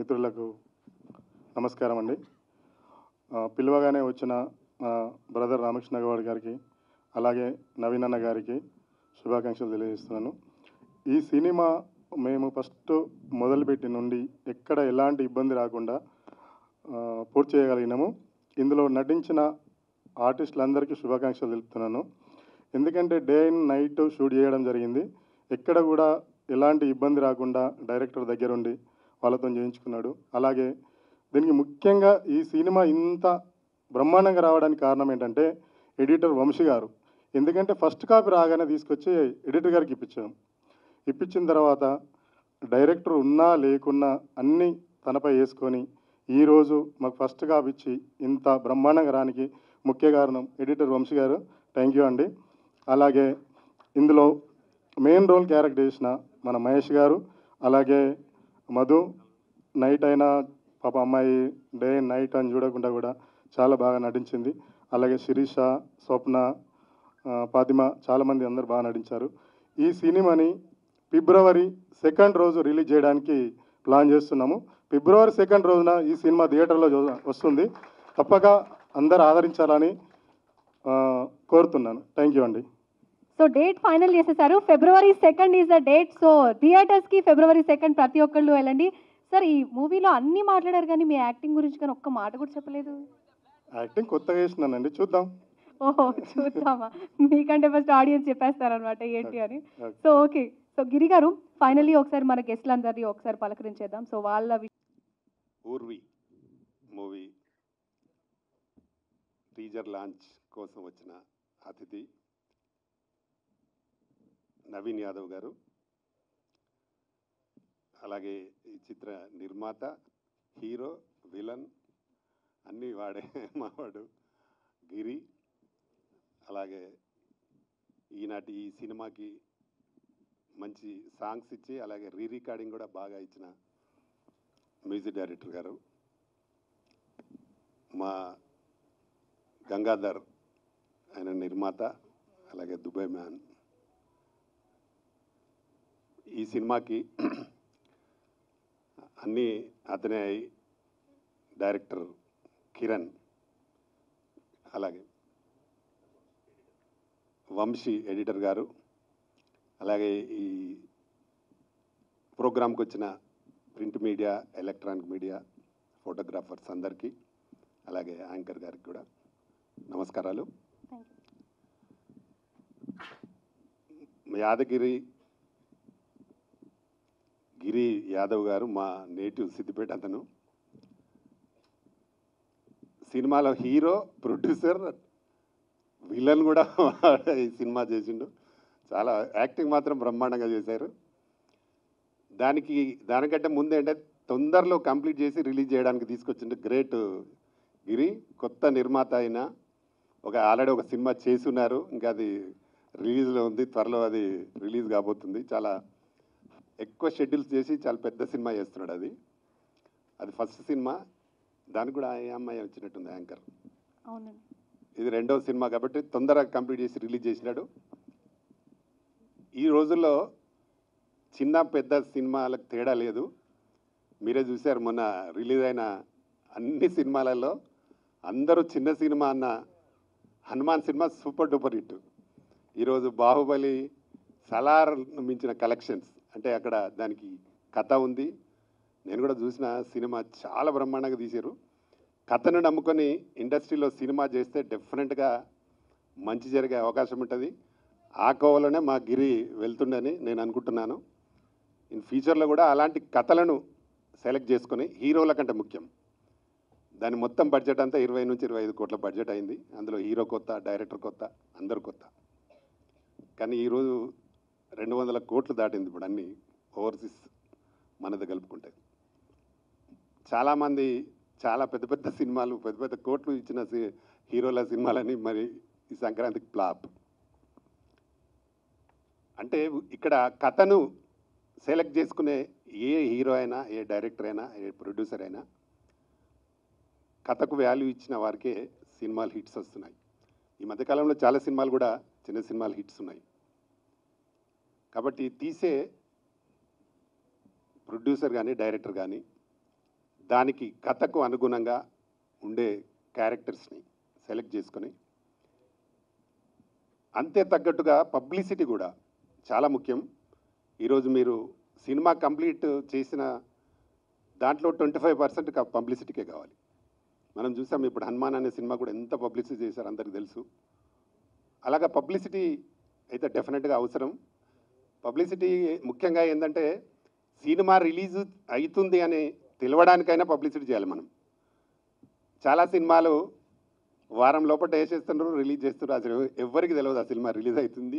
మిత్రులకు నమస్కారం అండి. పిలవగానే వచ్చిన బ్రదర్ రామకృష్ణ గౌడ్ గారికి అలాగే నవీన్ అన్న గారికి శుభాకాంక్షలు తెలియజేస్తున్నాను. ఈ సినిమా మేము ఫస్ట్ మొదలుపెట్టి నుండి ఎక్కడ ఎలాంటి ఇబ్బంది రాకుండా పూర్తి చేయగలిగినాము. ఇందులో నటించిన ఆర్టిస్టులందరికీ శుభాకాంక్షలు తెలుపుతున్నాను. ఎందుకంటే డే అండ్ నైట్ షూట్ చేయడం జరిగింది. ఎక్కడ కూడా ఎలాంటి ఇబ్బంది రాకుండా డైరెక్టర్ దగ్గరుండి వాళ్ళతో చేయించుకున్నాడు. అలాగే దీనికి ముఖ్యంగా ఈ సినిమా ఇంత బ్రహ్మాండంగా రావడానికి కారణం ఏంటంటే ఎడిటర్ వంశీ గారు. ఎందుకంటే ఫస్ట్ కాపీ రాగానే తీసుకొచ్చి ఎడిటర్ గారికి ఇప్పించిన తర్వాత డైరెక్టర్ ఉన్నా లేకున్నా అన్నీ తనపై వేసుకొని ఈరోజు మాకు ఫస్ట్ కాపీ ఇచ్చి ఇంత బ్రహ్మాండంగా రానికి ముఖ్య కారణం ఎడిటర్ వంశీ గారు. థ్యాంక్ యూ అండి. అలాగే ఇందులో మెయిన్ రోల్ క్యారెక్టర్ చేసిన మన మహేష్ గారు, అలాగే మధు నైట్ అయినా పాప అమ్మాయి డే నైట్ అని చూడకుండా కూడా చాలా బాగా నటించింది. అలాగే శిరీష, స్వప్న, ఫాతిమా చాలామంది అందరూ బాగా నటించారు. ఈ సినిమాని ఫిబ్రవరి 2 రోజు రిలీజ్ చేయడానికి ప్లాన్ చేస్తున్నాము. ఫిబ్రవరి 2 రోజున ఈ సినిమా థియేటర్లో వస్తుంది. తప్పక అందరూ ఆదరించాలని కోరుతున్నాను. థ్యాంక్ యూ అండి. సో డేట్ ఫైనల్ చేసేసారు. February 2 is the date. So థియేటర్స్కి ఫిబ్రవరి 2 ప్రతి ఒక్కళ్ళు వెళ్ళండి. సార్, ఈ మూవీలో అన్నీ మాట్లాడారు కానీ మీ యాక్టింగ్ గురించి కానీ ఒక్క మాట కూడా చెప్పలేదు. యాక్టింగ్ కొత్తగా చేస్తున్నానండి, చూద్దాం. ఓహో, చూద్దామా? మీకంటే ఫస్ట్ ఆడియన్స్ చెప్పేస్తారనమాట ఏంటి అని. So okay. సో గిరి గారు, ఫైనల్లీ ఒకసారి మన గెస్ట్లందరినీ ఒకసారి పలకరించేద్దాం. సో వాళ్ళ ఊర్వి మూవీ టీజర్ లాంచ్ కోసం వచ్చిన అతిథి నవీన్ యాదవ్ గారు, అలాగే ఈ చిత్ర నిర్మాత, హీరో, విలన్ అన్నీ వాడే మావాడు గిరి, అలాగే ఈనాటి ఈ సినిమాకి మంచి సాంగ్స్ ఇచ్చి అలాగే రికార్డింగ్ కూడా బాగా ఇచ్చిన మ్యూజిక్ డైరెక్టర్ గారు, మా గంగాధర్ ఆయన నిర్మాత, అలాగే దుబాయ్ మ్యాన్. ఈ సినిమాకి అన్నీ అతనే డైరెక్టర్ కిరణ్, అలాగే వంశీ ఎడిటర్ గారు, అలాగే ఈ ప్రోగ్రాంకి వచ్చిన print media, electronic media, photographers అందరికీ, అలాగే యాంకర్ గారికి కూడా నమస్కారాలు. యాదగిరి గిరి యాదవ్ గారు మా నేటివ్ సిద్దిపేట. అతను సినిమాలో హీరో, ప్రొడ్యూసర్, విలన్ కూడా ఈ సినిమా చేసిండు. చాలా యాక్టింగ్ మాత్రం బ్రహ్మాండంగా చేశారు. దానికంటే ముందు ఏంటంటే తొందరలో కంప్లీట్ చేసి రిలీజ్ చేయడానికి తీసుకొచ్చిండు గ్రేట్ గిరి. కొత్త నిర్మాత అయినా ఆల్రెడీ ఒక సినిమా చేసున్నారు, ఇంకా అది రిలీజ్లో ఉంది, త్వరలో అది రిలీజ్ కాబోతుంది. చాలా ఎక్కువ షెడ్యూల్స్ చేసి చాలా పెద్ద సినిమా చేస్తున్నాడు. అది ఫస్ట్ సినిమా, దానికి కూడా ఆ అమ్మాయి వచ్చినట్టుంది యాంకర్. ఇది 2వ సినిమా కాబట్టి తొందరగా కంప్లీట్ చేసి రిలీజ్ చేసినాడు. ఈ రోజుల్లో చిన్న పెద్ద సినిమాలకు తేడా లేదు. మీరే చూశారు మొన్న రిలీజ్ అయిన అన్ని సినిమాలలో అందరూ చిన్న సినిమా అన్న Hanuman cinema super duper hit. ఈరోజు బాహుబలి, సలార్ మించిన కలెక్షన్స్. అంటే అక్కడ దానికి కథ ఉంది. నేను కూడా చూసిన సినిమా చాలా బ్రహ్మాండంగా తీశారు. కథను నమ్ముకొని ఇండస్ట్రీలో సినిమా చేస్తే డెఫినెట్గా మంచి జరిగే అవకాశం ఉంటుంది. ఆ కోవలోనే మా గిరి వెళ్తుండని నేను అనుకుంటున్నాను. ఇన్ ఫ్యూచర్లో కూడా అలాంటి కథలను సెలెక్ట్ చేసుకొని, హీరోల కంటే ముఖ్యం దాని మొత్తం బడ్జెట్ అంతా 20 నుంచి 25 కోట్ల బడ్జెట్ అయింది. అందులో హీరో కొత్త, డైరెక్టర్ కొత్త, అందరు కొత్త. కానీ ఈరోజు 200 కోట్లు దాటింది ఇప్పుడు అన్నీ ఓవర్సీస్ మనది కలుపుకుంటే. చాలామంది చాలా పెద్ద పెద్ద సినిమాలు, పెద్ద పెద్ద కోట్లు ఇచ్చిన హీరోల సినిమాలని మరి ఈ సంక్రాంతికి ఫ్లాప్. అంటే ఇక్కడ కథను సెలెక్ట్ చేసుకునే ఏ హీరో అయినా, ఏ డైరెక్టర్ అయినా, ఏ ప్రొడ్యూసర్ అయినా కథకు వాల్యూ ఇచ్చిన వారికే సినిమాలు హిట్స్ వస్తున్నాయి. ఈ మధ్యకాలంలో చాలా సినిమాలు కూడా చిన్న సినిమాలు హిట్స్ ఉన్నాయి. కాబట్టి తీసే ప్రొడ్యూసర్ కానీ, డైరెక్టర్ కానీ దానికి కథకు అనుగుణంగా ఉండే క్యారెక్టర్స్ని సెలెక్ట్ చేసుకొని అంతే తగ్గట్టుగా పబ్లిసిటీ కూడా చాలా ముఖ్యం. ఈరోజు మీరు సినిమా కంప్లీట్ చేసిన దాంట్లో 25% పబ్లిసిటీకే కావాలి. మనం చూసాం ఇప్పుడు హనుమాన్ అనే సినిమా కూడా ఎంత పబ్లిసిటీ చేశారు అందరికీ తెలుసు. అలాగా పబ్లిసిటీ అయితే డెఫినెట్గా అవసరం. పబ్లిసిటీ ముఖ్యంగా ఏంటంటే సినిమా రిలీజ్ అవుతుంది అని తెలవడానికైనా పబ్లిసిటీ చేయాలి మనం. చాలా సినిమాలు వారం లోపల వేసేస్తున్నారు, రిలీజ్ చేస్తున్నారు, అసలు ఎవరికి తెలియదు ఆ సినిమా రిలీజ్ అవుతుంది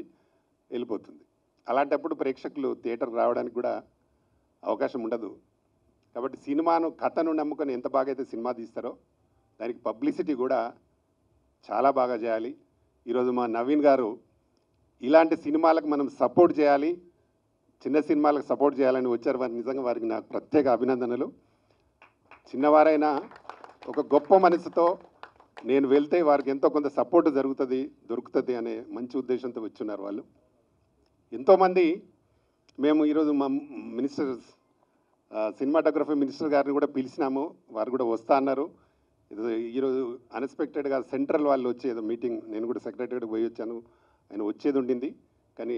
వెళ్ళిపోతుంది. అలాంటప్పుడు ప్రేక్షకులు థియేటర్కి రావడానికి కూడా అవకాశం ఉండదు. కాబట్టి సినిమాను కథను నమ్ముకొని ఎంత బాగా అయితే సినిమా తీస్తారో దానికి పబ్లిసిటీ కూడా చాలా బాగా చేయాలి. ఈరోజు మా నవీన్ గారు ఇలాంటి సినిమాలకు మనం సపోర్ట్ చేయాలి, చిన్న సినిమాలకు సపోర్ట్ చేయాలని వచ్చారు. వారు నిజంగా వారికి నాకు ప్రత్యేక అభినందనలు. చిన్నవారైనా ఒక గొప్ప మనసుతో నేను వెళ్తే వారికి ఎంతో కొంత సపోర్ట్ దొరుకుతుంది అనే మంచి ఉద్దేశంతో వచ్చున్నారు వాళ్ళు. ఎంతోమంది మేము ఈరోజు మా మినిస్టర్ సినిమాటోగ్రఫీ మినిస్టర్ గారిని కూడా పిలిచినాము, వారు కూడా వస్తా అన్నారు. ఈరోజు అన్ఎక్స్పెక్టెడ్గా సెంట్రల్ వాళ్ళు వచ్చి ఏదో మీటింగ్, నేను కూడా సెక్రటరీకి పోయి వచ్చాను, ఆయన వచ్చేది ఉండింది కానీ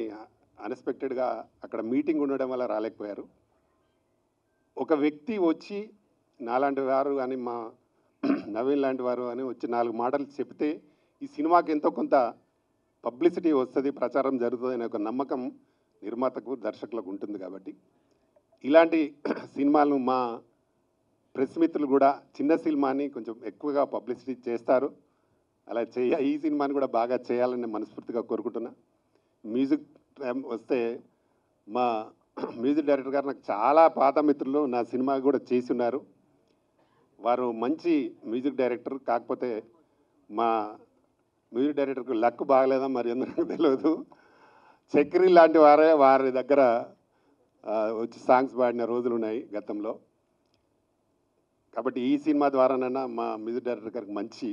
అన్ఎక్స్పెక్టెడ్గా అక్కడ మీటింగ్ ఉండడం వల్ల రాలేకపోయారు. ఒక వ్యక్తి వచ్చి నాలాంటి వారు కానీ మా నవీన్ లాంటి వారు అని వచ్చి 4 మాటలు చెప్తే ఈ సినిమాకి ఎంతో కొంత పబ్లిసిటీ వస్తుంది, ప్రచారం జరుగుతుంది అనే ఒక నమ్మకం నిర్మాతకు దర్శకులకు ఉంటుంది. కాబట్టి ఇలాంటి సినిమాలను మా ప్రెస్ మిత్రులు కూడా చిన్న సినిమాని కొంచెం ఎక్కువగా పబ్లిసిటీ చేస్తారు. అలా ఈ సినిమాని కూడా బాగా చేయాలని మనస్ఫూర్తిగా కోరుకుంటున్నా. మ్యూజిక్ వస్తే మా మ్యూజిక్ డైరెక్టర్ గారు నాకు చాలా పాత మిత్రులు, నా సినిమా కూడా చేసి ఉన్నారు. వారు మంచి మ్యూజిక్ డైరెక్టర్. కాకపోతే మా మ్యూజిక్ డైరెక్టర్కి లక్ బాగలేదా మరి ఎందుకు తెలియదు. చక్రి లాంటి వారి దగ్గర వచ్చి సాంగ్స్ పాడిన రోజులు ఉన్నాయి గతంలో. కాబట్టి ఈ సినిమా ద్వారానైనా మా మ్యూజిక్ డైరెక్టర్ గారికి మంచి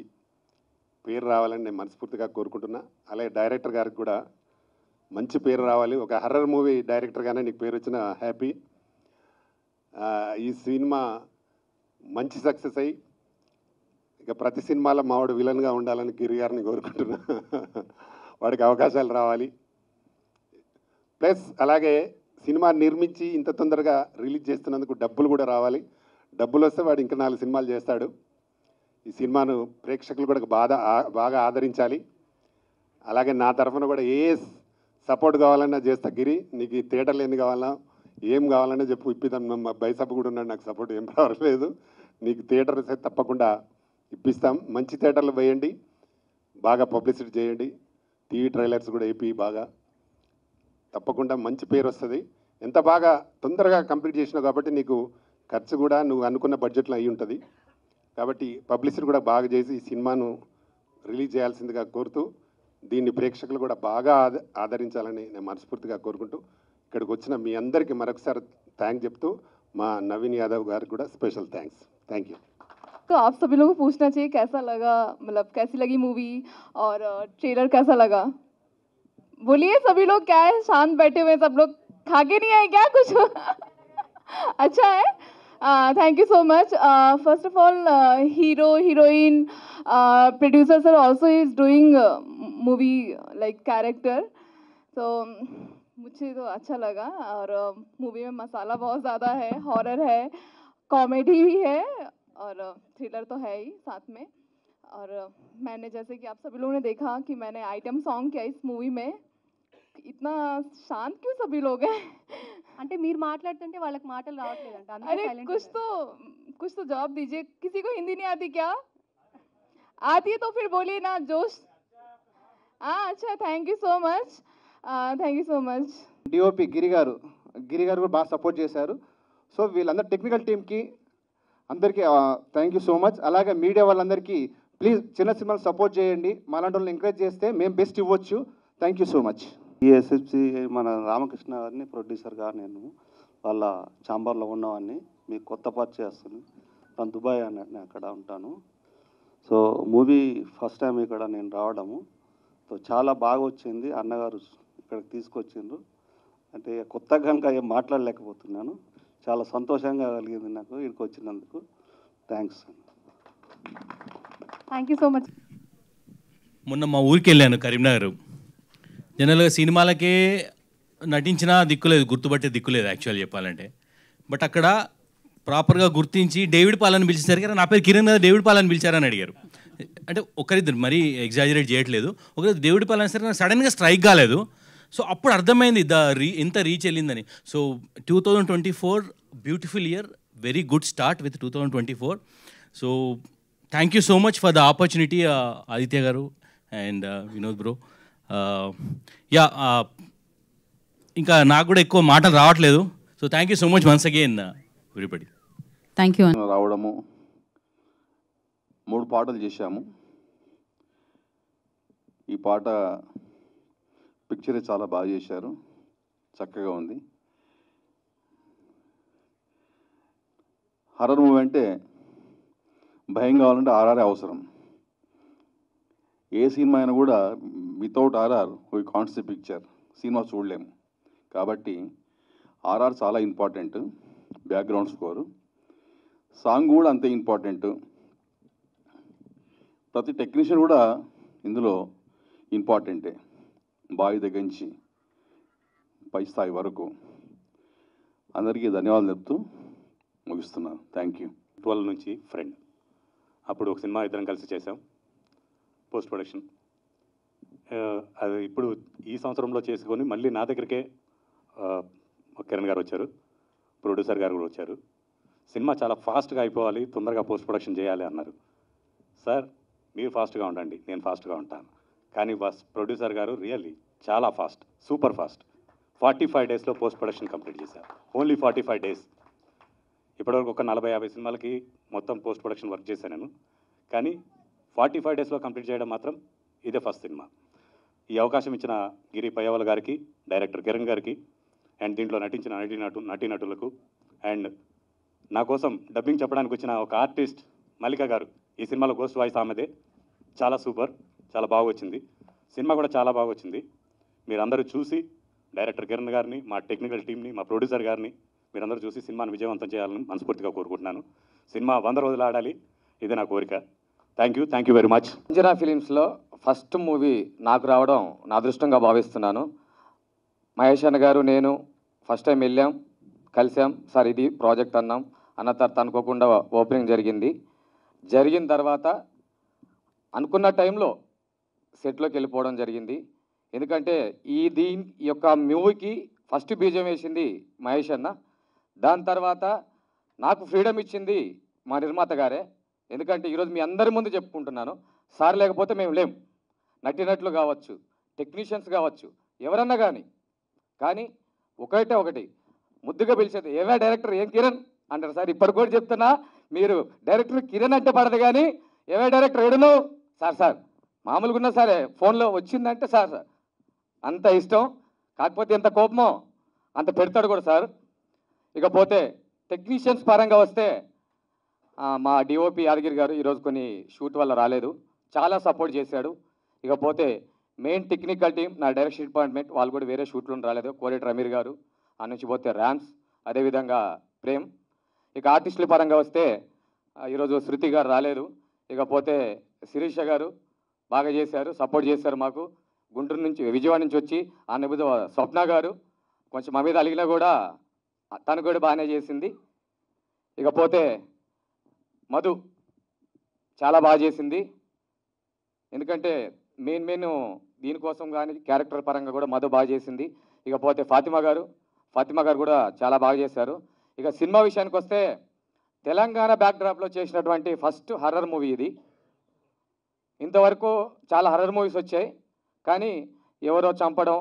పేరు రావాలని నేను మనస్ఫూర్తిగా కోరుకుంటున్నా. అలాగే డైరెక్టర్ గారికి కూడా మంచి పేరు రావాలి. ఒక హర్రర్ మూవీ డైరెక్టర్గానే నీకు పేరు వచ్చిన హ్యాపీ. ఈ సినిమా మంచి సక్సెస్ అయ్యి ఇక ప్రతి సినిమాలో మావాడు విలన్గా ఉండాలని గిరి గారిని కోరుకుంటున్నా. వాడికి అవకాశాలు రావాలి. ప్లస్ అలాగే సినిమా నిర్మించి ఇంత తొందరగా రిలీజ్ చేస్తున్నందుకు డబ్బులు కూడా రావాలి. డబ్బులు వస్తే వాడు ఇంకా 4 సినిమాలు చేస్తాడు. ఈ సినిమాను ప్రేక్షకులు కూడా బాగా ఆదరించాలి. అలాగే నా తరఫున కూడా ఏ సపోర్ట్ కావాలన్నా చేస్తా. గిరి నీకు ఈ థియేటర్లు ఎన్ని కావాలన్నా ఏం కావాలన్నా చెప్పు, ఇప్పిద్దాం. మా బైసప్ కూడా ఉన్నాడు, నాకు సపోర్ట్ ఏం రావట్లేదు. నీకు థియేటర్ తప్పకుండా ఇప్పిస్తాం. మంచి థియేటర్లు వేయండి, బాగా పబ్లిసిటీ చేయండి, టీవీ ట్రైలర్స్ కూడా వేపి బాగా, తప్పకుండా మంచి పేరు వస్తుంది. ఎంత బాగా తొందరగా కంప్లీట్ చేసినావు కాబట్టి నీకు ఖర్చు కూడా నువ్వు అనుకున్న బడ్జెట్లో అయి ఉంటుంది. కాబట్టి పబ్లిసిటీ కూడా బాగా చేసి ఈ సినిమాను రిలీజ్ చేయాల్సిందిగా కోరుతూ దీన్ని ప్రేక్షకులు కూడా బాగా ఆదరించాలని నేను మనస్ఫూర్తిగా కోరుకుంటూ ఇక్కడికి వచ్చిన మీ అందరికీ మరొకసారి థ్యాంక్ చెప్తూ మా నవీన్ యాదవ్ గారికి కూడా స్పెషల్ థ్యాంక్స్. Thank you. तो आप सभी लोगों को पूछना चाहिए कैसा लगा, मतलब कैसी लगी मूवी और ट्रेलर कैसा लगा. बोलिए सभी लोग, क्या है शांत बैठे हुए सब लोग, खा के नहीं आए क्या कुछ? अच्छा है. Thank you so much. First of all hero heroine producer sir also is doing movie like character, तो मुझे तो अच्छा लगा. और मूवी में मसाला बहुत ज़्यादा है, हॉरर है, कॉमेडी भी है और थ्रिलर तो है ही साथ में. और मैंने जैसे कि आप सभी लोगों ने देखा कि मैंने आइटम सॉन्ग किया इस मूवी में. इतना शांत क्यों सभी लोग हैं? అంటే మీరు మాట్లాడుతుంటే వాళ్ళకి మాటలు రావట్లేదంట, అందుకే अरे సైలెంట్. कुछ तो जवाब दीजिए. किसी को हिंदी नहीं आती क्या? आती है तो फिर बोलिए ना, जोश. हाँ अच्छा, thank you so much. Thank you so much. DOP Giri గారు కూడా బాగా సపోర్ట్ చేశారు. సో వీళ్ళందరూ టెక్నికల్ టీమ్కి అందరికీ థ్యాంక్ యూ సో మచ్. అలాగే మీడియా వాళ్ళందరికీ ప్లీజ్ చిన్న సినిమాలు సపోర్ట్ చేయండి, మాలాంటి వాళ్ళని ఎంకరేజ్ చేస్తే మేము బెస్ట్ ఇవ్వచ్చు. Thank you so much. ఈ ఎస్ఎఫ్సి మన రామకృష్ణ గారిని ప్రొడ్యూసర్గా నేను వాళ్ళ ఛాంబర్లో ఉన్నవాడిని. మీకు కొత్త పరిచయం చేస్తాను. తను దుబాయ్ నేను అక్కడ ఉంటాను. సో మూవీ ఫస్ట్ టైం ఇక్కడ నేను రావడము, సో చాలా బాగా వచ్చింది. అన్నగారు ఇక్కడికి తీసుకొచ్చిండ్రు అంటే కొత్తగా ఇంకా ఏం మాట్లాడలేకపోతున్నాను. చాలా సంతోషంగా కలిగింది నాకు ఇక్కడికి వచ్చినందుకు. Thanks. Thank you so much. మొన్న మా ఊరికి వెళ్ళాను కరీంనగర్. జనరల్గా సినిమాలకే నటించినా దిక్కులేదు, గుర్తుపట్టే దిక్కులేదు యాక్చువల్ చెప్పాలంటే. బట్ అక్కడ ప్రాపర్గా గుర్తించి డేవిడ్ పాల్ అని పిలిచేసరికి నా పేరు కిరణ్ కదా, డేవిడ్ పాల్ అని పిలిచారని అడిగారు. అంటే ఒకరిద్దరు మరీ ఎగ్జాజరేట్ చేయట్లేదు, ఒకరి డేవిడ్ పాల్ అని సరే సడన్గా స్ట్రైక్ కాలేదు. సో అప్పుడు అర్థమైంది ఎంత రీచ్ వెళ్ళిందని. So 2024 beautiful year, very good start with 2024. So thank you so much for the opportunity Aditya గారు అండ్ వినోద్ బ్రో. యా, ఇంకా నాకు కూడా ఎక్కువ మాటలు రావట్లేదు. So thank you so much once again everybody. Thank you. రావడము, 3 పాటలు చేశాము. ఈ పాట పిక్చరే చాలా బాగా చేశారు, చక్కగా ఉంది. హర్రర్ మూవీ అంటే భయం కావాలంటే ఆర్ఆర్ అవసరం. ఏ సినిమా అయినా కూడా without RR we can't see picture, cinema చూడలేము. కాబట్టి ఆర్ఆర్ చాలా ఇంపార్టెంట్. బ్యాక్గ్రౌండ్ స్కోరు, సాంగ్ కూడా అంతే ఇంపార్టెంట్. ప్రతి టెక్నీషియన్ కూడా ఇందులో ఇంపార్టెంటే, బావి దగ్గర నుంచి పై స్థాయి వరకు. అందరికీ ధన్యవాదాలు చెప్తూ ముగిస్తున్నాను. Thank you. 12 నుంచి ఫ్రెండ్, అప్పుడు ఒక సినిమా ఇద్దరం కలిసి చేసాం, పోస్ట్ ప్రొడక్షన్. అది ఇప్పుడు ఈ సంవత్సరంలో చేసుకొని మళ్ళీ నా దగ్గరికే కిరణ్ గారు వచ్చారు, ప్రొడ్యూసర్ గారు కూడా వచ్చారు. సినిమా చాలా ఫాస్ట్గా అయిపోవాలి, తొందరగా పోస్ట్ ప్రొడక్షన్ చేయాలి అన్నారు. సార్ మీరు ఫాస్ట్గా ఉండండి, నేను ఫాస్ట్గా ఉంటాను. కానీ ప్రొడ్యూసర్ గారు రియల్లీ చాలా ఫాస్ట్, సూపర్ ఫాస్ట్. 45 డేస్లో పోస్ట్ ప్రొడక్షన్ కంప్లీట్ చేశారు. Only 45 days. ఇప్పటివరకు ఒక 40-50 సినిమాలకి మొత్తం పోస్ట్ ప్రొడక్షన్ వర్క్ చేశాను నేను. కానీ 45 డేస్లో కంప్లీట్ చేయడం మాత్రం ఇదే ఫస్ట్ సినిమా. ఈ అవకాశం ఇచ్చిన గిరి పయ్యవల్ గారికి, డైరెక్టర్ కిరణ్ గారికి, అండ్ దీంట్లో నటించిన నటీనటులకు, అండ్ నా కోసం డబ్బింగ్ చెప్పడానికి వచ్చిన ఒక ఆర్టిస్ట్ మల్లిక గారు. ఈ సినిమాలో గోస్ట్ వాయిస్ ఆమెదే. చాలా సూపర్, చాలా బాగా వచ్చింది. సినిమా కూడా చాలా బాగా వచ్చింది. మీరందరూ చూసి డైరెక్టర్ కిరణ్ గారిని, మా టెక్నికల్ టీంని, మా ప్రొడ్యూసర్ గారిని మీరందరూ చూసి సినిమాను విజయవంతం చేయాలని మనస్ఫూర్తిగా కోరుకుంటున్నాను. సినిమా 100 రోజులు ఆడాలి, ఇదే నా కోరిక. Thank you very much. Anjana ఫిలిమ్స్లో ఫస్ట్ మూవీ నాకు రావడం నా అదృష్టంగా భావిస్తున్నాను. మహేష్ అన్న గారు, నేను ఫస్ట్ టైం వెళ్ళాం, కలిసాం. సార్ ఇది ప్రాజెక్ట్ అన్న తర్వాత అనుకోకుండా ఓపెనింగ్ జరిగిన తర్వాత అనుకున్న టైంలో సెట్లోకి వెళ్ళిపోవడం జరిగింది. ఎందుకంటే ఈ యొక్క మూవీకి ఫస్ట్ బీజం వేసింది మహేష్ అన్న. దాని తర్వాత నాకు ఫ్రీడమ్ ఇచ్చింది మా నిర్మాత గారే. ఎందుకంటే ఈరోజు మీ అందరి ముందు చెప్పుకుంటున్నాను, సార్ లేకపోతే మేము లేం. నటినట్లు కావచ్చు, టెక్నీషియన్స్ కావచ్చు, ఎవరన్నా కానీ ఒకటి ముద్దుగా పిలిచేది ఏవే డైరెక్టర్, ఏం కిరణ్ అంటారు సార్. ఇప్పటి కూడా చెప్తున్నా, మీరు డైరెక్టర్ కిరణ్ అంటే పడదు, కానీ ఏవే డైరెక్టర్ ఏడును సార్ మామూలుగా ఉన్నా సరే ఫోన్లో వచ్చిందంటే సార్ అంత ఇష్టం. కాకపోతే ఎంత కోపమో అంత పెడతాడు కూడా సార్. ఇకపోతే టెక్నీషియన్స్ పరంగా వస్తే మా డిఓపి యాదగిరి గారు ఈరోజు కొన్ని షూట్ వల్ల రాలేదు, చాలా సపోర్ట్ చేశాడు. ఇకపోతే మెయిన్ టెక్నికల్ టీం, నా డైరెక్షన్ డిపార్ట్మెంట్, వాళ్ళు కూడా వేరే షూట్లు రాలేదు. కోరేటర్ అమీర్ గారు, ఆ నుంచి పోతే ర్యామ్స్, అదేవిధంగా ప్రేమ్. ఇక ఆర్టిస్టుల పరంగా వస్తే ఈరోజు శృతి గారు రాలేదు. ఇకపోతే శిరీష గారు బాగా చేశారు, సపోర్ట్ చేశారు మాకు. గుంటూరు నుంచి, విజయవాడ నుంచి వచ్చి ఆ నెబుద స్వప్న గారు కొంచెం మా మీద అలిగినా కూడా తను కూడా బాగానే చేసింది. ఇకపోతే మధు చాలా బాగా చేసింది. ఎందుకంటే మెయిన్ దీనికోసం కానీ క్యారెక్టర్ పరంగా కూడా మధు బాగా చేసింది. ఇకపోతే ఫాతిమా గారు కూడా చాలా బాగా చేశారు. ఇక సినిమా విషయానికి వస్తే తెలంగాణ బ్యాక్డ్రాప్లో చేసినటువంటి ఫస్ట్ హర్రర్ మూవీ ఇది. ఇంతవరకు చాలా హర్రర్ మూవీస్ వచ్చాయి, కానీ ఎవరో చంపడం,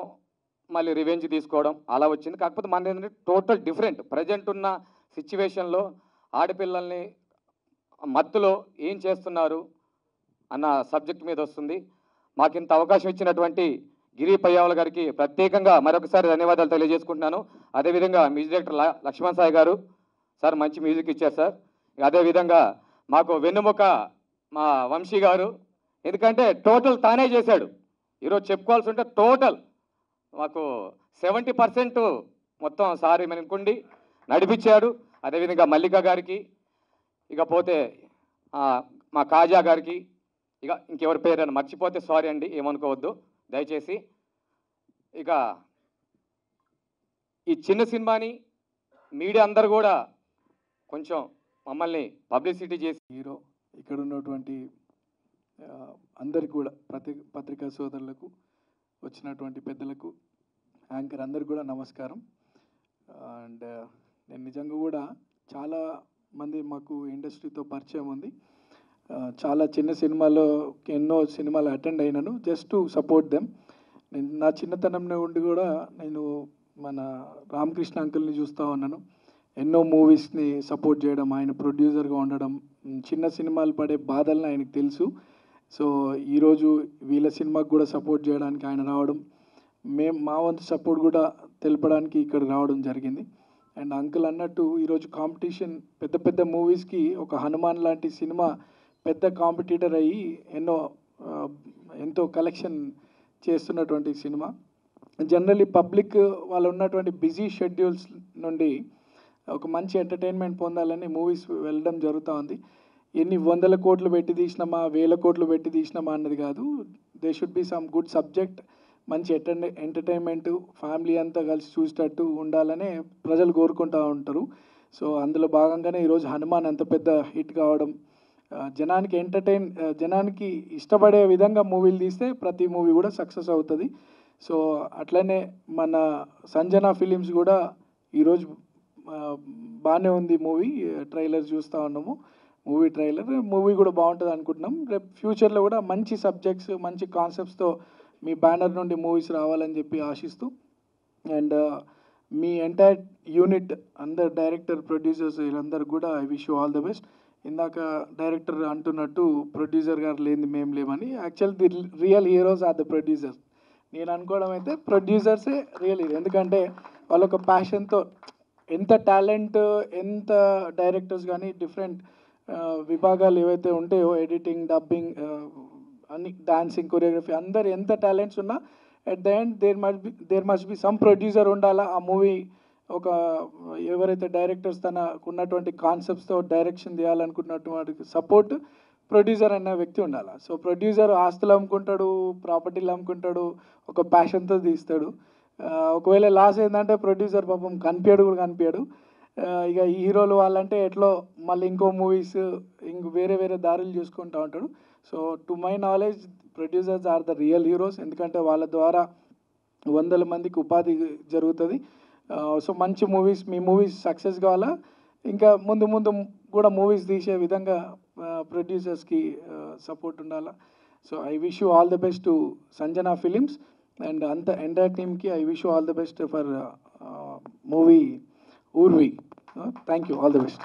మళ్ళీ రివెంజ్ తీసుకోవడం అలా వచ్చింది. కాకపోతే మన ఏంటంటే టోటల్ డిఫరెంట్. ప్రజెంట్ ఉన్న సిచ్యువేషన్లో ఆడపిల్లల్ని మత్తులో ఏం చేస్తున్నారు అన్న సబ్జెక్ట్ మీద వస్తుంది. మాకు ఇంత అవకాశం ఇచ్చినటువంటి గిరి పయ్యావల గారికి ప్రత్యేకంగా మరొకసారి ధన్యవాదాలు తెలియజేసుకుంటున్నాను. అదేవిధంగా మ్యూజిక్ డైరెక్టర్ లక్ష్మణ్ సాయి గారు సార్ మంచి మ్యూజిక్ ఇచ్చారు సార్. అదేవిధంగా మాకు వెన్నుముక మా వంశీ గారు, ఎందుకంటే టోటల్ తానే చేశాడు. ఈరోజు చెప్పుకోవాల్సి ఉంటే టోటల్ మాకు 70% మొత్తం సార్ అనుకోండి నడిపించాడు. అదేవిధంగా మల్లిక గారికి, ఇకపోతే మా కాజా గారికి, ఇక ఇంకెవరి పేరైనా మర్చిపోతే సారీ అండి, ఏమనుకోవద్దు దయచేసి. ఇక ఈ చిన్న సినిమాని మీడియా అందరు కూడా కొంచెం మమ్మల్ని పబ్లిసిటీ చేసి హీరో ఇక్కడ ఉన్నటువంటి అందరికి కూడా పత్రికా సోదరులకు, వచ్చినటువంటి పెద్దలకు, యాంకర్ అందరికి కూడా నమస్కారం. అండ్ నేను నిజంగా కూడా చాలా మంది మాకు ఇండస్ట్రీతో పరిచయం ఉంది. చాలా చిన్న సినిమాలో ఎన్నో సినిమాలు అటెండ్ అయినాను జస్ట్ టు సపోర్ట్ దెమ్. నేను నా చిన్నతనంలో ఉండి కూడా నేను మన రామకృష్ణ అంకుల్ని చూస్తూ ఉన్నాను. ఎన్నో మూవీస్ని సపోర్ట్ చేయడం, ఆయన ప్రొడ్యూసర్గా ఉండడం, చిన్న సినిమాలు పడే బాధలను ఆయనకు తెలుసు. సో ఈరోజు వీళ్ళ సినిమాకు కూడా సపోర్ట్ చేయడానికి ఆయన రావడం, మా వంతు సపోర్ట్ కూడా తెలపడానికి ఇక్కడ రావడం జరిగింది. అండ్ అంకుల్ అన్నట్టు ఈరోజు కాంపిటీషన్ పెద్ద పెద్ద మూవీస్కి ఒక హనుమాన్ లాంటి సినిమా పెద్ద కాంపిటీటర్ అయ్యి ఎంతో కలెక్షన్ చేస్తున్నటువంటి సినిమా. జనరల్లీ పబ్లిక్ వాళ్ళు ఉన్నటువంటి బిజీ షెడ్యూల్స్ నుండి ఒక మంచి ఎంటర్టైన్మెంట్ పొందాలని మూవీస్ వెళ్ళడం జరుగుతూ ఉంది. ఎన్ని 100 కోట్లు పెట్టి తీసినామా, 1000 కోట్లు పెట్టి తీసినామా అన్నది కాదు. They should be some good subject, మంచి ఎంటర్టైన్మెంట్, ఫ్యామిలీ అంతా కలిసి చూసేటట్టు ఉండాలనే ప్రజలు కోరుకుంటూ ఉంటారు. సో అందులో భాగంగానే ఈరోజు హనుమాన్ అంత పెద్ద హిట్ కావడం, జనానికి ఇష్టపడే విధంగా మూవీలు తీస్తే ప్రతి మూవీ కూడా సక్సెస్ అవుతుంది. సో అట్లనే మన సంజన ఫిలిమ్స్ కూడా ఈరోజు బాగానే ఉంది మూవీ. ట్రైలర్ చూస్తూ ఉన్నాము, మూవీ కూడా బాగుంటుంది అనుకుంటున్నాం. రేపు ఫ్యూచర్లో కూడా మంచి సబ్జెక్ట్స్, మంచి కాన్సెప్ట్స్తో మీ బ్యానర్ నుండి మూవీస్ రావాలని చెప్పి ఆశిస్తూ, అండ్ మీ ఎంటైర్ యూనిట్ అందరు డైరెక్టర్, ప్రొడ్యూసర్స్ వీళ్ళందరూ కూడా I wish you all the best. ఇందాక డైరెక్టర్ అంటున్నట్టు ప్రొడ్యూసర్ గారు లేనిది మేము లేమని. Actual the real heroes are the producers. నేను అనుకోవడం అయితే ప్రొడ్యూసర్సే రియల్ హీరో. ఎందుకంటే వాళ్ళొక ప్యాషన్తో ఎంత టాలెంట్, ఎంత డైరెక్టర్స్ కానీ డిఫరెంట్ విభాగాలు ఏవైతే ఉంటాయో, ఎడిటింగ్, డబ్బింగ్, అన్ని డాన్సింగ్, కొరియోగ్రఫీ, అందరు ఎంత టాలెంట్స్ ఉన్నా at the end there must be some producer ఉండాలా. ఆ మూవీ ఎవరైతే డైరెక్టర్స్ తనకు ఉన్నటువంటి కాన్సెప్ట్స్తో డైరెక్షన్ చేయాలనుకున్నటువంటి సపోర్ట్ ప్రొడ్యూసర్ అనే వ్యక్తి ఉండాలి. సో ప్రొడ్యూసర్ ఆస్తులు అమ్ముకుంటాడు, ప్రాపర్టీలు అమ్ముకుంటాడు, ఒక ప్యాషన్తో తీస్తాడు. ఒకవేళ లాస్ ఏంటంటే ప్రొడ్యూసర్ పాపం కనిపించాడు. ఇక ఈ హీరోలు వాళ్ళంటే ఎట్లో మళ్ళీ ఇంకో మూవీస్ వేరే దారులు చూసుకుంటూ ఉంటాడు. So to my knowledge producers are the real heroes. ఎందుకంటే వాళ్ళ ద్వారా 100 మందికి ఉపాధి జరుగుతుంది. సో మంచి మూవీస్, మీ మూవీస్ సక్సెస్ కావాలా, ఇంకా ముందు కూడా మూవీస్ తీసే విధంగా ప్రొడ్యూసర్స్కి సపోర్ట్ ఉండాలా. So I wish you all the best to Sanjana films and అంత ఎంటైర్ టీమ్కి I wish you all the best for movie Urvi. Thank you, all the best.